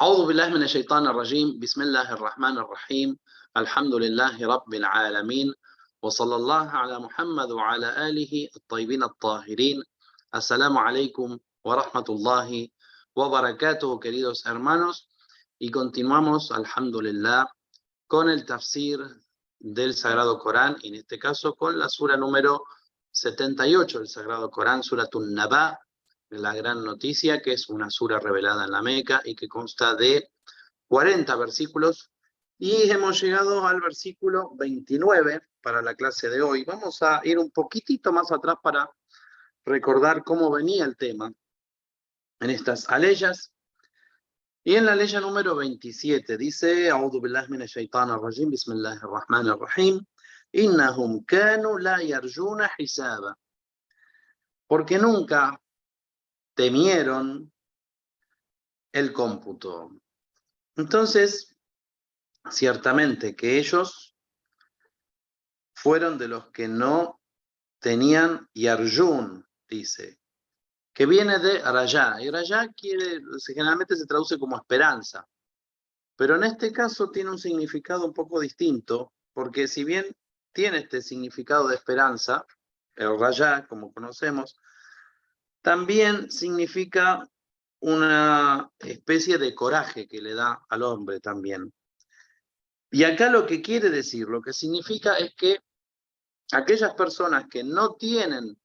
أعوذ بالله من الشيطان الرجيم بسم الله الرحمن الرحيم الحمد لله رب العالمين وصلى الله على محمد وعلى آله الطيبين الطاهرين. Assalamu alaikum wa rahmatullahi wa barakatuh, queridos hermanos, y continuamos, alhamdulillah, con el tafsir del Sagrado Corán, y en este caso con la sura número 78 del Sagrado Corán, Suratun Naba, la gran noticia, que es una sura revelada en la Meca y que consta de 40 versículos, y hemos llegado al versículo 29 para la clase de hoy. Vamos a ir un poquitito más atrás para recordar cómo venía el tema en estas aleyas. Y en la aleya número 27 dice: A'udhu billahi minash shaitanir rajim, bismillahir rahmanir rahim, innahum kanu la yarjuna hisaba. Porque nunca temieron el cómputo. Entonces, ciertamente que ellos fueron de los que no tenían yarjun, dice, que viene de rayá, y rayá generalmente se traduce como esperanza, pero en este caso tiene un significado un poco distinto, porque si bien tiene este significado de esperanza, el rayá, como conocemos, también significa una especie de coraje que le da al hombre también. Y acá lo que quiere decir, lo que significa es que aquellas personas que no tienen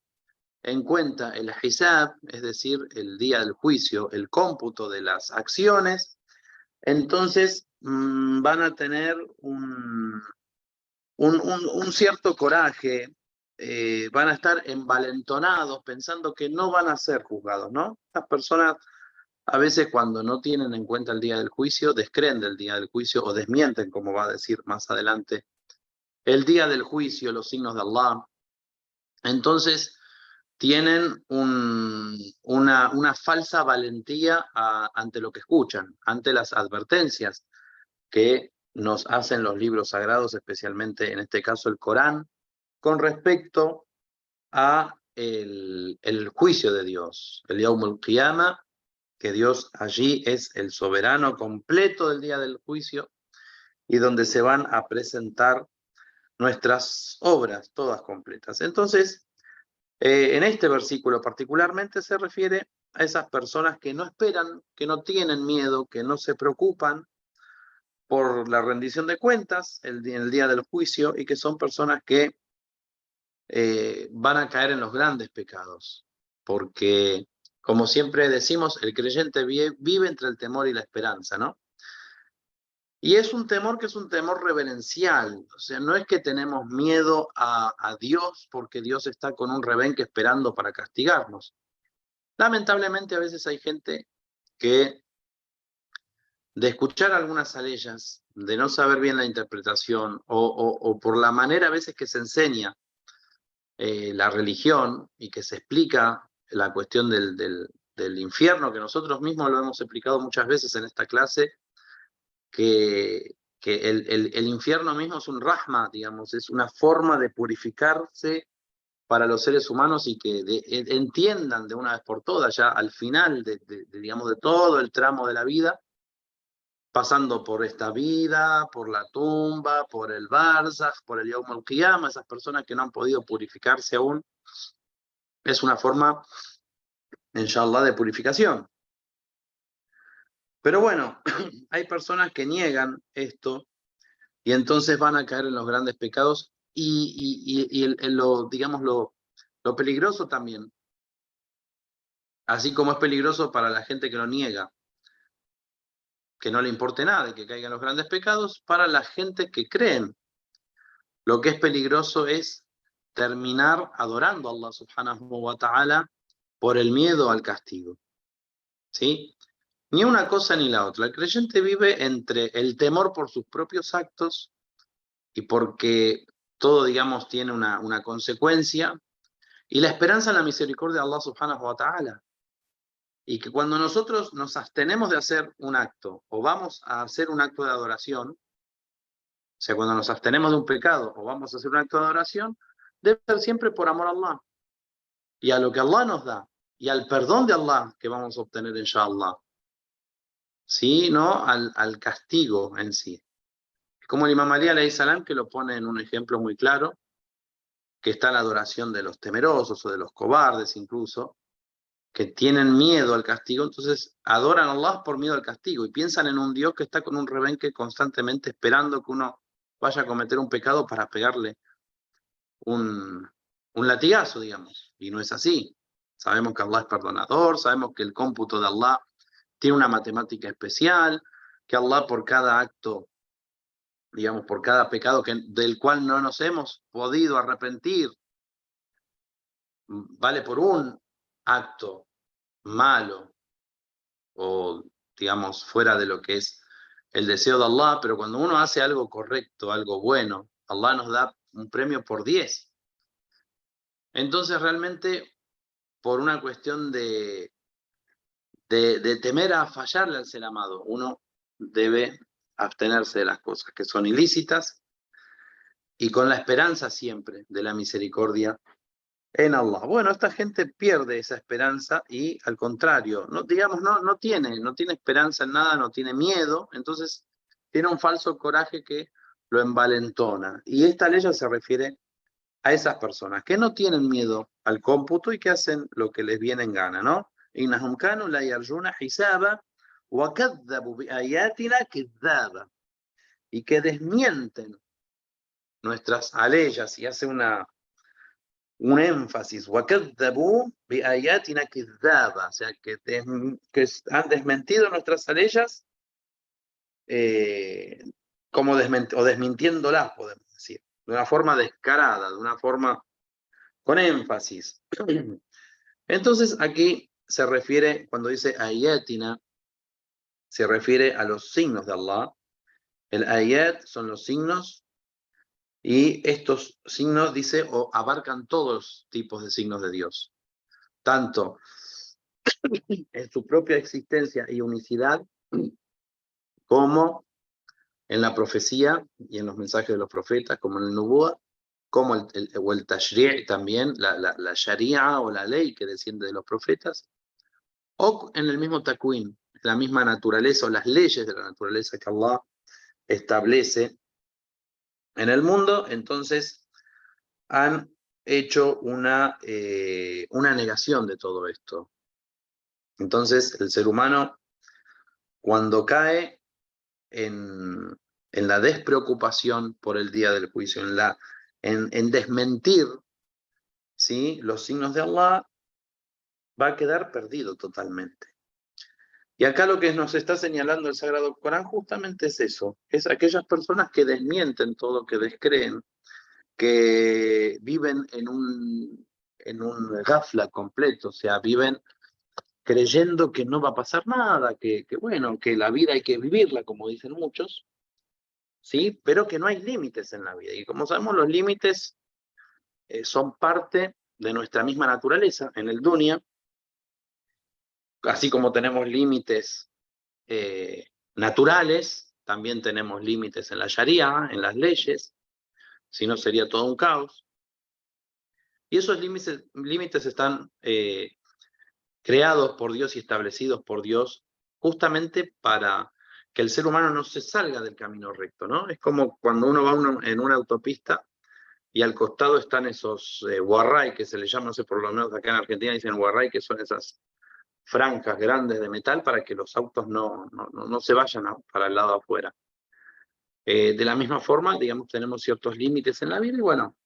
en cuenta el hisab, es decir, el día del juicio, el cómputo de las acciones, entonces van a tener un cierto coraje, van a estar envalentonados pensando que no van a ser juzgados, ¿no? Las personas a veces, cuando no tienen en cuenta el día del juicio, descreen del día del juicio o desmienten, como va a decir más adelante, el día del juicio, los signos de Allah. Entonces tienen una falsa valentía ante lo que escuchan, ante las advertencias que nos hacen los libros sagrados, especialmente en este caso el Corán, con respecto a el juicio de Dios, el Yawm al-Qiyamah, que Dios allí es el soberano completo del día del juicio, y donde se van a presentar nuestras obras todas completas. Entonces, en este versículo particularmente se refiere a esas personas que no esperan, que no tienen miedo, que no se preocupan por la rendición de cuentas en el día del juicio, y que son personas que van a caer en los grandes pecados, porque, como siempre decimos, el creyente vive entre el temor y la esperanza, ¿no? Y es un temor que es un temor reverencial, o sea, no es que tenemos miedo a Dios porque Dios está con un rebenque esperando para castigarnos. Lamentablemente a veces hay gente que, de escuchar algunas aleyas, de no saber bien la interpretación, o por la manera a veces que se enseña la religión y que se explica la cuestión del infierno, que nosotros mismos lo hemos explicado muchas veces en esta clase, que el infierno mismo es un rahma, digamos, es una forma de purificarse para los seres humanos, y que entiendan de una vez por todas, ya al final digamos, de todo el tramo de la vida, pasando por esta vida, por la tumba, por el barzaj, por el Yawm al-Qiyamah, esas personas que no han podido purificarse aún, es una forma, inshallah, de purificación. Pero bueno, hay personas que niegan esto, y entonces van a caer en los grandes pecados, y digamos, lo peligroso también, así como es peligroso para la gente que lo niega, que no le importe nada y que caiga en los grandes pecados, para la gente que creen, lo que es peligroso es terminar adorando a Allah subhanahu wa ta'ala por el miedo al castigo, ¿sí? Ni una cosa ni la otra. El creyente vive entre el temor por sus propios actos, y porque todo, digamos, tiene una consecuencia, y la esperanza en la misericordia de Allah subhanahu wa ta'ala. Y que cuando nosotros nos abstenemos de hacer un acto, o vamos a hacer un acto de adoración, o sea, cuando nos abstenemos de un pecado o vamos a hacer un acto de adoración, debe ser siempre por amor a Allah, y a lo que Allah nos da, y al perdón de Allah que vamos a obtener, inshallah. sino al castigo en sí. Como el Imam Ali alayhi salam, que lo pone en un ejemplo muy claro, que está la adoración de los temerosos o de los cobardes incluso, que tienen miedo al castigo, entonces adoran a Allah por miedo al castigo y piensan en un Dios que está con un rebenque constantemente esperando que uno vaya a cometer un pecado para pegarle un, un latigazo, digamos. Y no es así. Sabemos que Allah es perdonador, sabemos que el cómputo de Allah tiene una matemática especial, que Allah por cada acto, digamos, por cada pecado del cual no nos hemos podido arrepentir, vale por un acto malo o, digamos, fuera de lo que es el deseo de Allah, pero cuando uno hace algo correcto, algo bueno, Allah nos da un premio por 10. Entonces realmente, por una cuestión de temer a fallarle al ser amado, uno debe abstenerse de las cosas que son ilícitas y con la esperanza siempre de la misericordia en Allah. Bueno, esta gente pierde esa esperanza y al contrario, no, digamos, no tiene esperanza en nada, no tiene miedo, entonces tiene un falso coraje que lo envalentona. Y esta ley ya se refiere a esas personas que no tienen miedo al cómputo y que hacen lo que les viene en gana, ¿no? إنهم كانوا لا يرجون حسابا وكذبوا بآياتنا كذابا, y que desmienten nuestras aleyas, y hace un énfasis, وَكَذَّبُوا بِآيَاتِنَا كِذَّابًا, o sea, que han desmentido nuestras aleyas como desmintiéndolas, podemos decir, de una forma descarada, de una forma con énfasis. Entonces aquí se refiere, cuando dice ayatina, se refiere a los signos de Allah. El ayat son los signos, y estos signos, dice, abarcan todos los tipos de signos de Dios, tanto en su propia existencia y unicidad, como en la profecía y en los mensajes de los profetas, como en el Nubuah, como el Tashri' también, la Sharia o la ley que desciende de los profetas, o en el mismo Takwin, la misma naturaleza o las leyes de la naturaleza que Allah establece en el mundo. Entonces han hecho una negación de todo esto. Entonces el ser humano, cuando cae en la despreocupación por el día del juicio, en desmentir, ¿sí?, los signos de Allah, va a quedar perdido totalmente. Y acá lo que nos está señalando el Sagrado Corán justamente es eso, es aquellas personas que desmienten todo, que descreen, que viven en un gafla completo, o sea, viven creyendo que no va a pasar nada, bueno, que la vida hay que vivirla, como dicen muchos, ¿sí? Pero que no hay límites en la vida. Y como sabemos, los límites son parte de nuestra misma naturaleza en el dunya, así como tenemos límites naturales, también tenemos límites en la Sharia, en las leyes, si no sería todo un caos. Y esos límites están creados por Dios y establecidos por Dios justamente para que el ser humano no se salga del camino recto, ¿no? Es como cuando uno va en una autopista y al costado están esos guarray, que se le llama, no sé, por lo menos acá en Argentina dicen guarray, que son esas franjas grandes de metal para que los autos no se vayan para el lado afuera. De la misma forma, digamos, tenemos ciertos límites en la vida y bueno,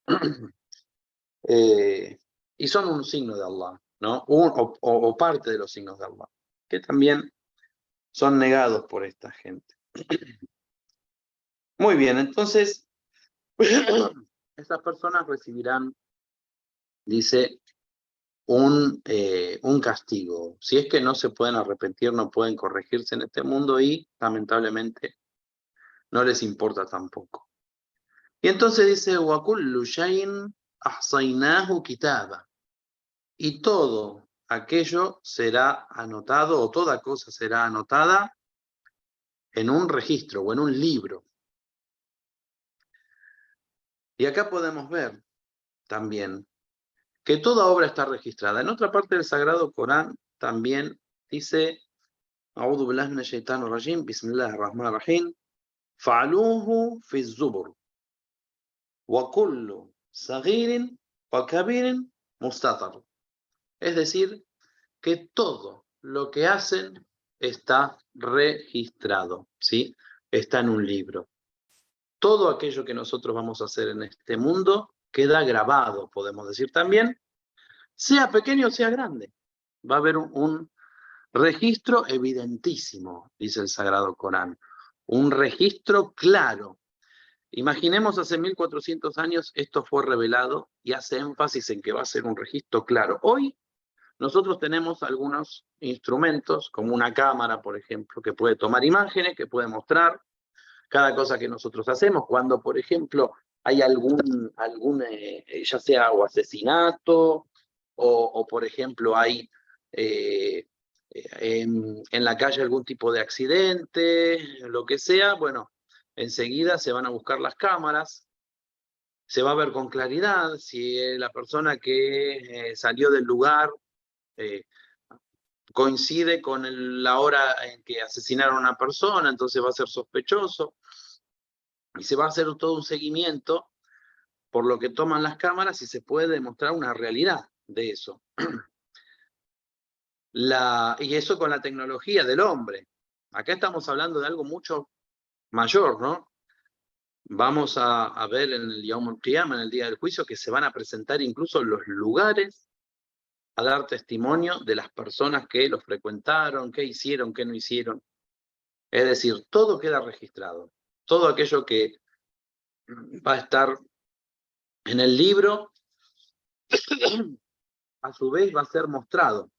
y son un signo de Allah, ¿no? O parte de los signos de Allah, que también son negados por esta gente. Muy bien, entonces, estas personas recibirán, dice, un castigo. Si es que no se pueden arrepentir, no pueden corregirse en este mundo y, lamentablemente, no les importa tampoco. Y entonces dice, وَكُلُّ شَيْءٍ أَحْصَيْنَاهُ كِتَابًا, y todo aquello será anotado, o toda cosa será anotada en un registro o en un libro. Y acá podemos ver también que toda obra está registrada. En otra parte del Sagrado Corán también dice أعوذ بالله من الشيطان الرجيم بسم الله الرحمن الرحيم فعلوه في الزبر وكل صغير وكبير مستطر. Es decir, que todo lo que hacen está registrado, ¿sí? Está en un libro. Todo aquello que nosotros vamos a hacer en este mundo queda grabado, podemos decir también, sea pequeño o sea grande. Va a haber un registro evidentísimo, dice el Sagrado Corán. Un registro claro. Imaginemos hace 1400 años esto fue revelado y hace énfasis en que va a ser un registro claro. Hoy nosotros tenemos algunos instrumentos, como una cámara, por ejemplo, que puede tomar imágenes, que puede mostrar cada cosa que nosotros hacemos. Cuando, por ejemplo, hay algún ya sea o asesinato, o por ejemplo, hay en la calle algún tipo de accidente, lo que sea, bueno, enseguida se van a buscar las cámaras, se va a ver con claridad si la persona que salió del lugar eh, coincide con la hora en que asesinaron a una persona, entonces va a ser sospechoso. Y se va a hacer todo un seguimiento por lo que toman las cámaras y se puede demostrar una realidad de eso. Y eso con la tecnología del hombre. Acá estamos hablando de algo mucho mayor, ¿no? Vamos a ver en el Yawm al-Qiyamah, en el día del juicio, que se van a presentar incluso los lugares a dar testimonio de las personas que los frecuentaron, qué hicieron, qué no hicieron. Es decir, todo queda registrado. Todo aquello que va a estar en el libro, a su vez va a ser mostrado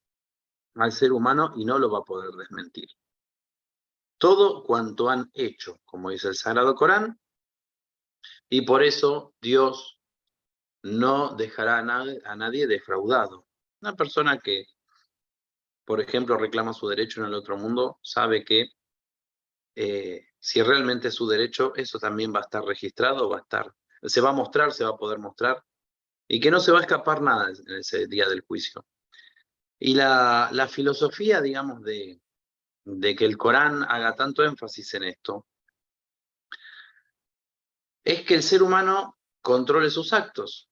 al ser humano y no lo va a poder desmentir. Todo cuanto han hecho, como dice el Sagrado Corán, y por eso Dios no dejará a nadie defraudado. Una persona que, por ejemplo, reclama su derecho en el otro mundo, sabe que si realmente es su derecho, eso también va a estar registrado, se va a mostrar, se va a poder mostrar, y que no se va a escapar nada en ese día del juicio. Y la filosofía, digamos, de que el Corán haga tanto énfasis en esto, es que el ser humano controle sus actos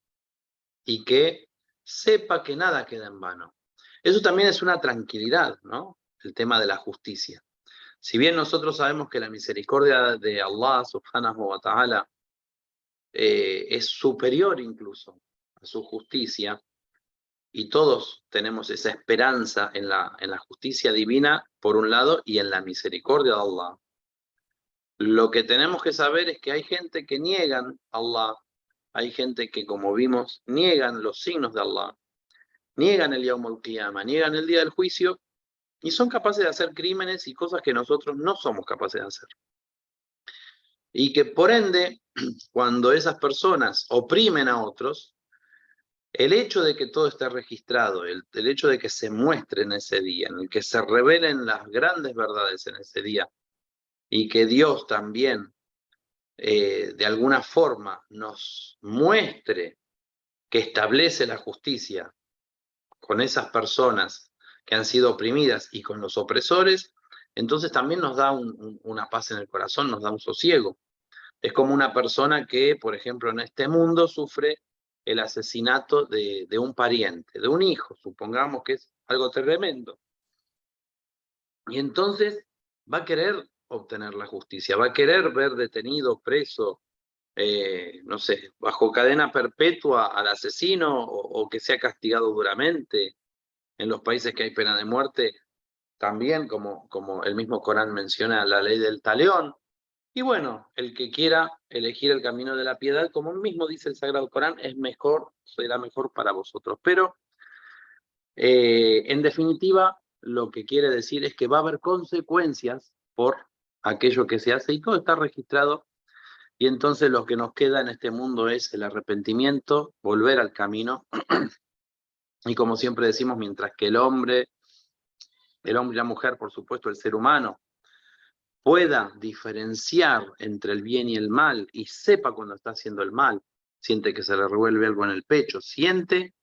y que sepa que nada queda en vano. Eso también es una tranquilidad, ¿no? El tema de la justicia. Si bien nosotros sabemos que la misericordia de Allah subhanahu wa ta'ala es superior incluso a su justicia, y todos tenemos esa esperanza en la justicia divina, por un lado, y en la misericordia de Allah. Lo que tenemos que saber es que hay gente que niegan a Allah, hay gente que, como vimos, niegan los signos de Allah, niegan el Yawm al-Qiyamah, niegan el día del juicio, y son capaces de hacer crímenes y cosas que nosotros no somos capaces de hacer. Y que por ende, cuando esas personas oprimen a otros, el hecho de que todo esté registrado, el hecho de que se muestre en ese día, en el que se revelen las grandes verdades en ese día, y que Dios también de alguna forma nos muestre que establece la justicia con esas personas que han sido oprimidas y con los opresores, entonces también nos da una paz en el corazón, nos da un sosiego. Es como una persona que, por ejemplo, en este mundo sufre el asesinato de un pariente, de un hijo, supongamos que es algo tremendo. Y entonces va a querer obtener la justicia, va a querer ver detenido, preso, no sé, bajo cadena perpetua al asesino o que sea castigado duramente. En los países que hay pena de muerte, también, como el mismo Corán menciona, la ley del talión. Y bueno, el que quiera elegir el camino de la piedad, como mismo dice el Sagrado Corán, es mejor, será mejor para vosotros. Pero, en definitiva, lo que quiere decir es que va a haber consecuencias por aquello que se hace y todo está registrado. Y entonces lo que nos queda en este mundo es el arrepentimiento, volver al camino. Y como siempre decimos, mientras que el hombre y la mujer, por supuesto, el ser humano, pueda diferenciar entre el bien y el mal y sepa cuando está haciendo el mal, siente que se le revuelve algo en el pecho, siente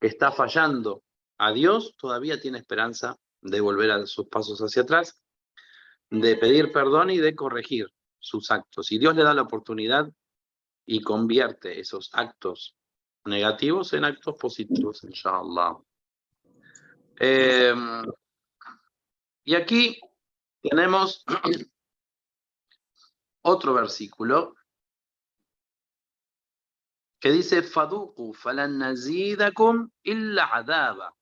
que está fallando a Dios, todavía tiene esperanza de volver a sus pasos hacia atrás, de pedir perdón y de corregir sus actos. Y Dios le da la oportunidad y convierte esos actos negativos en actos positivos, inshallah. Y aquí tenemos otro versículo que dice فَذُوقُوا فَلَن نَّزِيدَكُمْ إِلَّا عَذَابًا.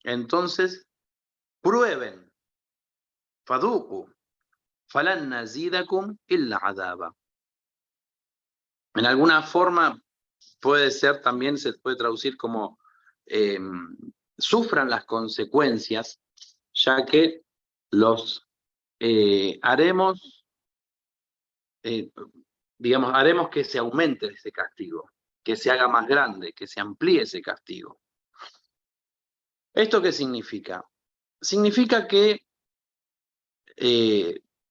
Entonces, prueben. فَذُوقُوا فَلَن نَّزِيدَكُمْ إِلَّا عَذَابًا. En alguna forma puede ser también, se puede traducir como sufran las consecuencias, ya que los haremos, haremos que se aumente ese castigo, que se haga más grande, que se amplíe ese castigo. ¿Esto qué significa? Significa que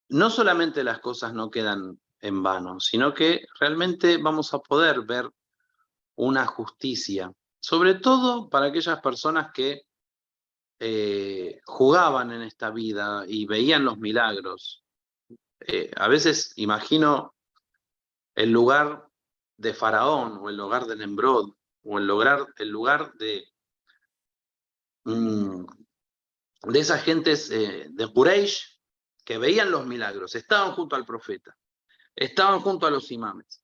no solamente las cosas no quedan en vano, sino que realmente vamos a poder ver una justicia, sobre todo para aquellas personas que jugaban en esta vida y veían los milagros. A veces imagino el lugar de Faraón o el lugar de Nemrod o el lugar de esas gentes de Quraysh que veían los milagros, estaban junto al profeta, estaban junto a los imames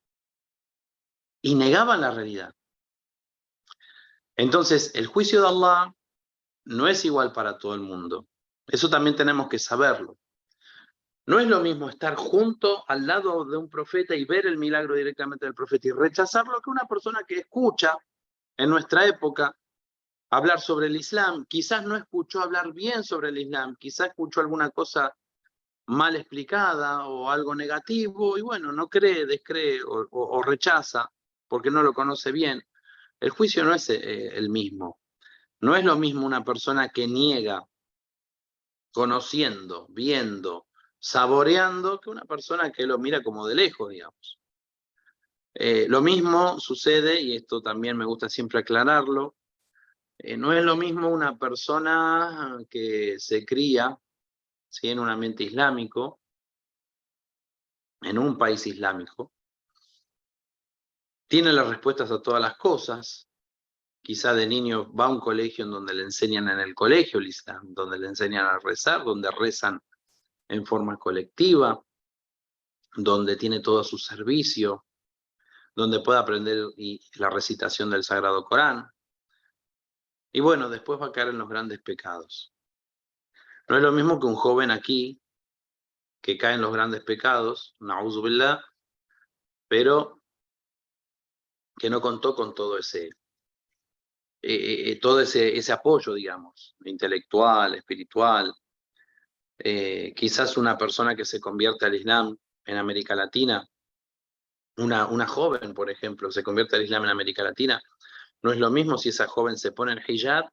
y negaban la realidad. Entonces, el juicio de Allah no es igual para todo el mundo. Eso también tenemos que saberlo. No es lo mismo estar junto al lado de un profeta y ver el milagro directamente del profeta y rechazarlo que una persona que escucha en nuestra época hablar sobre el Islam. Quizás no escuchó hablar bien sobre el Islam, quizás escuchó alguna cosa mal explicada o algo negativo y bueno, no cree, descree o rechaza porque no lo conoce bien. El juicio no es el mismo. No es lo mismo una persona que niega conociendo, viendo, saboreando, que una persona que lo mira como de lejos, digamos. Lo mismo sucede, y esto también me gusta siempre aclararlo, no es lo mismo una persona que se cría, ¿sí?, en un ambiente islámico, en un país islámico, tiene las respuestas a todas las cosas. Quizá de niño va a un colegio en donde le enseñan en el colegio el Islam, donde le enseñan a rezar, donde rezan en forma colectiva, donde tiene todo a su servicio, donde puede aprender la recitación del Sagrado Corán. Y bueno, después va a caer en los grandes pecados. No es lo mismo que un joven aquí que cae en los grandes pecados, na'udzu billah, pero que no contó con todo ese apoyo, digamos, intelectual, espiritual. Quizás una persona que se convierte al Islam en América Latina, una joven, por ejemplo, se convierte al Islam en América Latina, no es lo mismo si esa joven se pone el hijab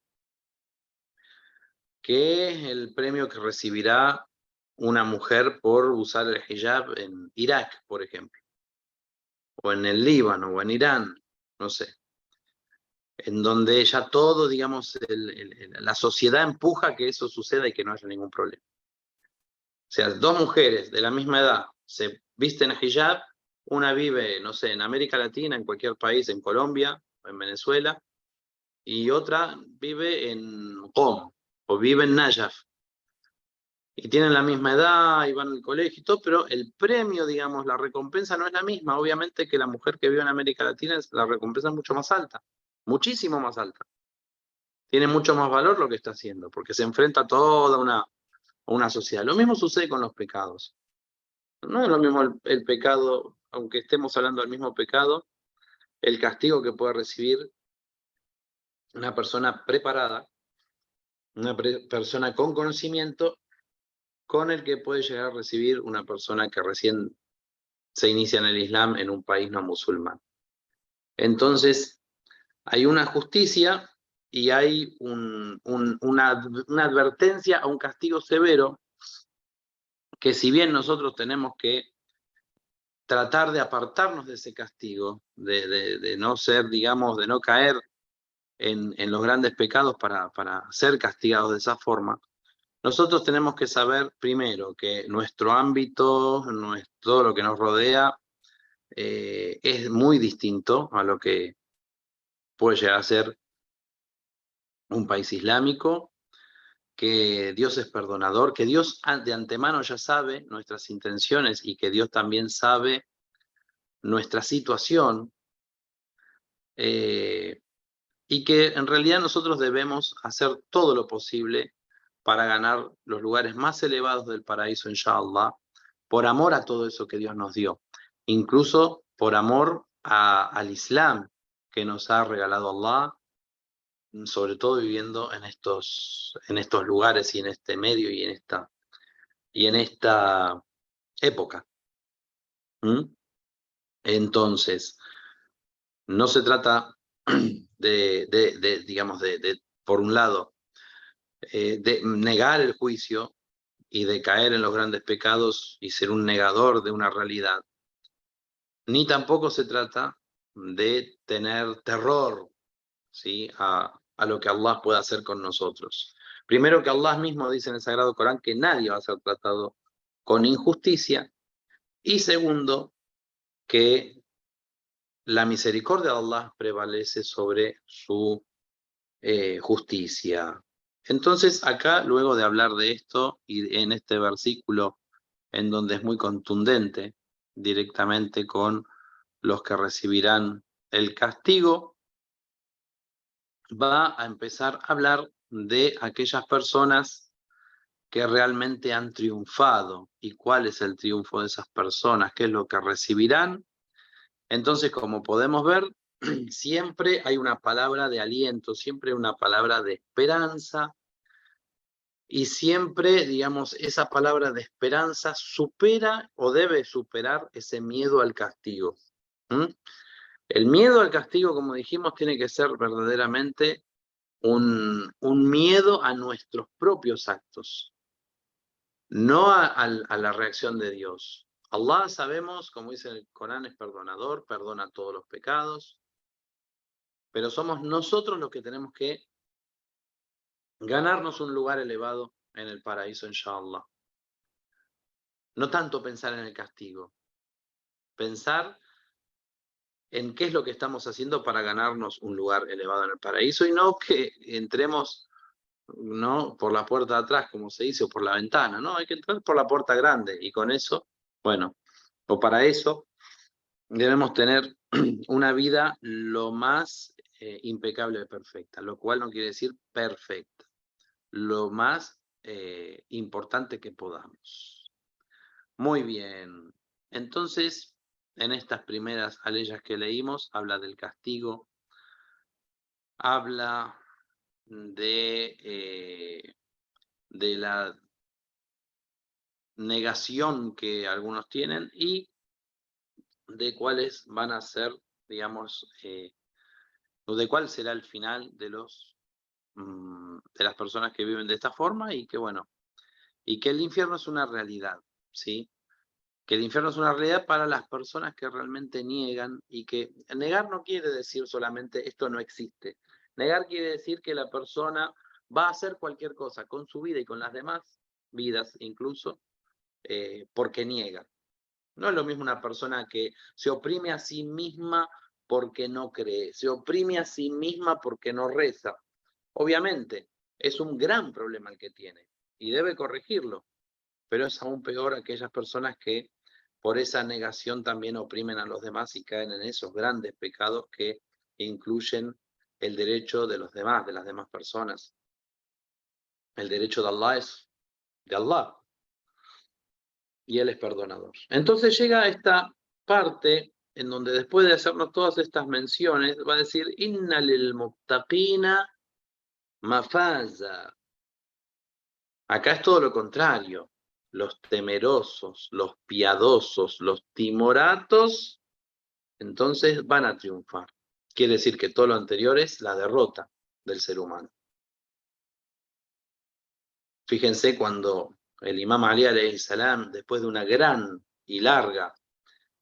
que el premio que recibirá una mujer por usar el hijab en Irak, por ejemplo, o en el Líbano, o en Irán, no sé, en donde ya todo, digamos, la sociedad empuja que eso suceda y que no haya ningún problema. O sea, dos mujeres de la misma edad se visten hijab, una vive, no sé, en América Latina, en cualquier país, en Colombia, o en Venezuela, y otra vive en Qom, o vive en Najaf, y tienen la misma edad y van al colegio y todo, pero el premio, digamos, la recompensa no es la misma. Obviamente que la mujer que vive en América Latina, la recompensa es mucho más alta, muchísimo más alta. Tiene mucho más valor lo que está haciendo, porque se enfrenta a toda una sociedad. Lo mismo sucede con los pecados. No es lo mismo el pecado, aunque estemos hablando del mismo pecado, el castigo que puede recibir una persona preparada, una persona con conocimiento, con el que puede llegar a recibir una persona que recién se inicia en el Islam en un país no musulmán. Entonces, hay una justicia y hay una advertencia a un castigo severo, que si bien nosotros tenemos que tratar de apartarnos de ese castigo, de no ser, digamos, de no caer en los grandes pecados para ser castigados de esa forma, nosotros tenemos que saber primero que nuestro ámbito, todo lo que nos rodea, es muy distinto a lo que puede llegar a ser un país islámico, que Dios es perdonador, que Dios de antemano ya sabe nuestras intenciones y que Dios también sabe nuestra situación, y que en realidad nosotros debemos hacer todo lo posible para ganar los lugares más elevados del paraíso, inshallah, por amor a todo eso que Dios nos dio, incluso por amor al Islam que nos ha regalado Allah, sobre todo viviendo en estos lugares y en este medio y en esta época. Entonces, no se trata digamos, por un lado, de negar el juicio y de caer en los grandes pecados y ser un negador de una realidad, ni tampoco se trata de tener terror, ¿sí?, a lo que Allah pueda hacer con nosotros. Primero, que Allah mismo dice en el Sagrado Corán que nadie va a ser tratado con injusticia, y segundo, que la misericordia de Allah prevalece sobre su justicia. Entonces, acá, luego de hablar de esto, y en este versículo en donde es muy contundente directamente con los que recibirán el castigo, va a empezar a hablar de aquellas personas que realmente han triunfado y cuál es el triunfo de esas personas, qué es lo que recibirán. Entonces, como podemos ver, siempre hay una palabra de aliento, siempre hay una palabra de esperanza, y siempre, digamos, esa palabra de esperanza supera o debe superar ese miedo al castigo. El miedo al castigo, como dijimos, tiene que ser verdaderamente un miedo a nuestros propios actos, no a la reacción de Dios. Allah, sabemos, como dice el Corán, es perdonador, perdona todos los pecados, pero somos nosotros los que tenemos que ganarnos un lugar elevado en el paraíso, inshallah. No tanto pensar en el castigo, pensar en qué es lo que estamos haciendo para ganarnos un lugar elevado en el paraíso, y no que entremos, ¿no?, por la puerta de atrás, como se dice, o por la ventana. No, hay que entrar por la puerta grande, y con eso, bueno, o para eso debemos tener una vida lo más impecable y perfecta, lo cual no quiere decir perfecta, lo más importante que podamos. Muy bien. Entonces, en estas primeras aleyas que leímos, habla del castigo, habla de la negación que algunos tienen y de cuáles van a ser, digamos, o de cuál será el final de las personas que viven de esta forma, y que, bueno, y que el infierno es una realidad, ¿sí? Que el infierno es una realidad para las personas que realmente niegan, y que negar no quiere decir solamente esto no existe. Negar quiere decir que la persona va a hacer cualquier cosa con su vida y con las demás vidas incluso, porque niega. No es lo mismo una persona que se oprime a sí misma porque no cree, se oprime a sí misma porque no reza. Obviamente, es un gran problema el que tiene y debe corregirlo, pero es aún peor aquellas personas que por esa negación también oprimen a los demás y caen en esos grandes pecados que incluyen el derecho de los demás, de las demás personas. El derecho de Allah es de Allah, y Él es perdonador. Entonces llega esta parte en donde, después de hacernos todas estas menciones, va a decir: Inna lil muttaqina mafaza. Acá es todo lo contrario. Los temerosos, los piadosos, los timoratos, entonces van a triunfar. Quiere decir que todo lo anterior es la derrota del ser humano. Fíjense, cuando el Imam Ali alayhi salam, después de una gran y larga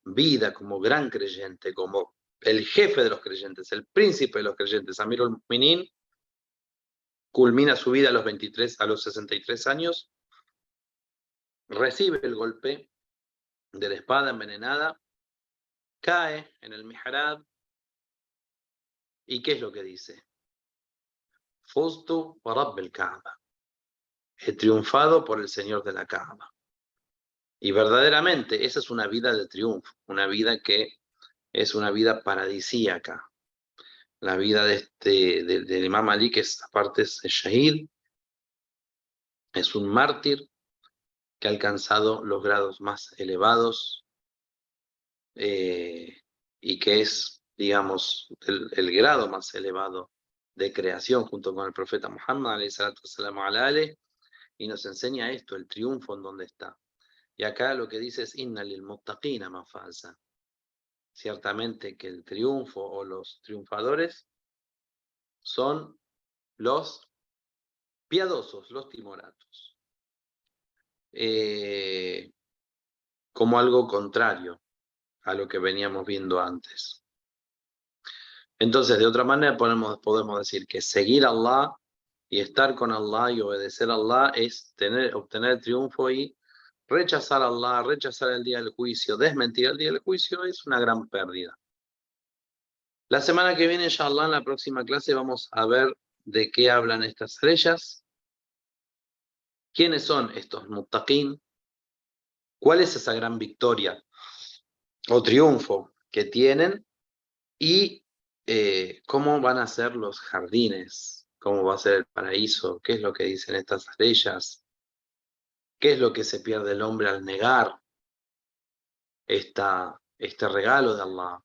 vida como gran creyente, como el jefe de los creyentes, el príncipe de los creyentes, Amir al-Mu'minin, culmina su vida a los 63 años, recibe el golpe de la espada envenenada, cae en el mihrab, ¿y qué es lo que dice? Fustu wa Rabb al-Kaaba. He triunfado por el Señor de la Kaaba. Y verdaderamente esa es una vida de triunfo, una vida que es una vida paradisíaca. La vida del Imam Ali, que aparte es shahid, es un mártir que ha alcanzado los grados más elevados y que es, digamos, el grado más elevado de creación junto con el profeta Muhammad, alayhi salatu wassalamu ala alih, y nos enseña esto, el triunfo en donde está. Y acá lo que dice es inna lil muttaqina mafaza. Ciertamente que el triunfo o los triunfadores son los piadosos, los timoratos. Como algo contrario a lo que veníamos viendo antes. Entonces, de otra manera podemos decir que seguir a Allah y estar con Allah y obedecer a Allah es obtener el triunfo, y rechazar a Allah, rechazar el día del juicio, desmentir el día del juicio es una gran pérdida. La semana que viene, inshallah, en la próxima clase vamos a ver de qué hablan estas estrellas, quiénes son estos muttaqin, cuál es esa gran victoria o triunfo que tienen, y cómo van a ser los jardines, cómo va a ser el paraíso, qué es lo que dicen estas estrellas, qué es lo que se pierde el hombre al negar este regalo de Allah,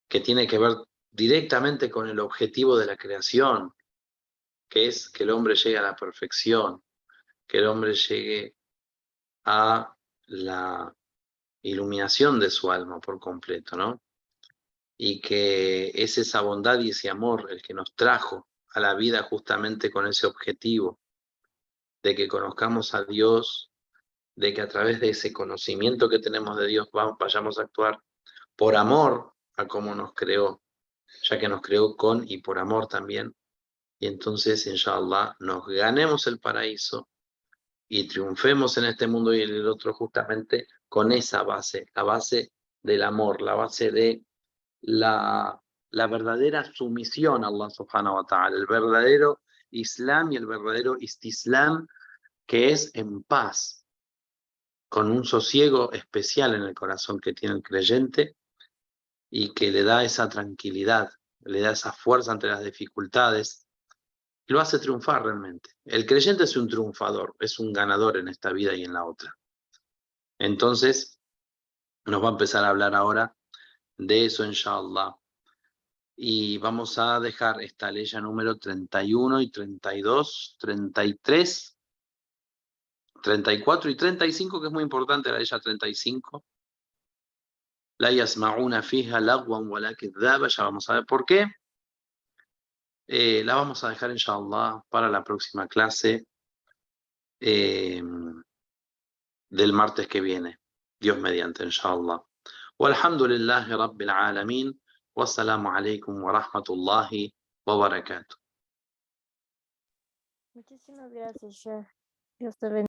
que tiene que ver directamente con el objetivo de la creación, que es que el hombre llegue a la perfección, que el hombre llegue a la iluminación de su alma por completo, ¿no? Y que es esa bondad y ese amor el que nos trajo a la vida justamente con ese objetivo, de que conozcamos a Dios, de que a través de ese conocimiento que tenemos de Dios vayamos a actuar por amor a cómo nos creó, ya que nos creó con y por amor también, y entonces, inshallah, nos ganemos el paraíso y triunfemos en este mundo y en el otro justamente con esa base, la base del amor, la base de la verdadera sumisión a Allah subhanahu wa ta'ala, el verdadero Islam y el verdadero istislam, que es en paz, con un sosiego especial en el corazón que tiene el creyente y que le da esa tranquilidad, le da esa fuerza ante las dificultades, y lo hace triunfar realmente. El creyente es un triunfador, es un ganador en esta vida y en la otra. Entonces, nos va a empezar a hablar ahora de eso, inshallah. Y vamos a dejar esta ley número 31 y 32, 33, 34 y 35, que es muy importante, la ley 35. La yasma'una fiha lagwan wala kidhaba, ya vamos a ver por qué. La vamos a dejar, inshallah, para la próxima clase del martes que viene. Dios mediante, inshallah. Walhamdulillahi Rabbil Alamin. Wassalamu alaikum wa rahmatullahi wa barakatuh. Muchísimas gracias, Sheikh. Dios te bendiga.